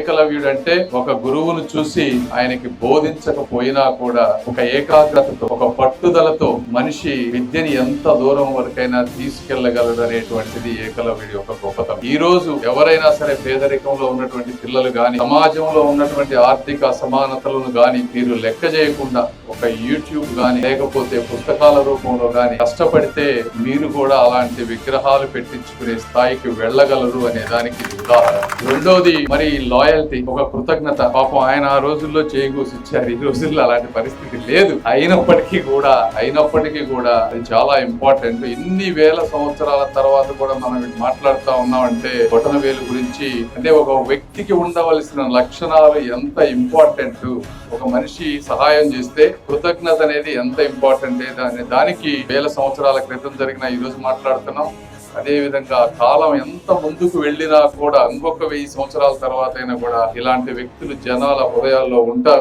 ఏకలవ్యుడు అంటే ఒక గురువును చూసి ఆయనకి బోధించకపోయినా కూడా ఒక ఏకాగ్రతతో, ఒక పట్టుదలతో మనిషి విద్యని ఎంత దూరం వరకైనా తీసుకెళ్లగలడు అనేటువంటిది ఏకలవ్యుడి యొక్క గొప్పతనం. ఈ రోజు ఎవరైనా సరే పేదరికంలో ఉన్నటువంటి పిల్లలు గాని, సమాజంలో ఉన్నటువంటి ఆర్థిక అసమానతలను గాని మీరు లెక్క చేయకుండా ఒక యూట్యూబ్ గాని లేకపోతే పుస్తకాల రూపంలో గాని కష్టపడితే మీరు కూడా అలాంటి విగ్రహాలు పెట్టించుకునే స్థాయికి వెళ్ళగలరు అనే దానికి ఉదాహరణ. రెండోది మరి లాయల్టీ, ఒక కృతజ్ఞత. పాపం ఆయన ఆ రోజుల్లో చేకూర్చిచ్చారు, ఈ రోజుల్లో అలాంటి పరిస్థితి లేదు. అయినప్పటికీ కూడా అది చాలా ఇంపార్టెంట్. ఇన్ని వేల సంవత్సరాల తర్వాత కూడా మనం మాట్లాడుతా ఉన్నామంటే బొటనవేలు గురించి, అంటే ఒక వ్యక్తికి ఉండవలసిన లక్షణాలు ఎంత ఇంపార్టెంట్, ఒక మనిషి సహాయం చేస్తే కృతజ్ఞత అనేది ఎంత ఇంపార్టెంట్ అనే దానికి వేల సంవత్సరాల క్రితం జరిగిన ఈ రోజు మాట్లాడుతున్నాం. అదే విధంగా కాలం ఎంత ముందుకు వెళ్ళినా కూడా ఇంకొక 1000 సంవత్సరాల తర్వాత అయినా కూడా ఇలాంటి వ్యక్తులు జనాల హృదయాల్లో ఉంటారు.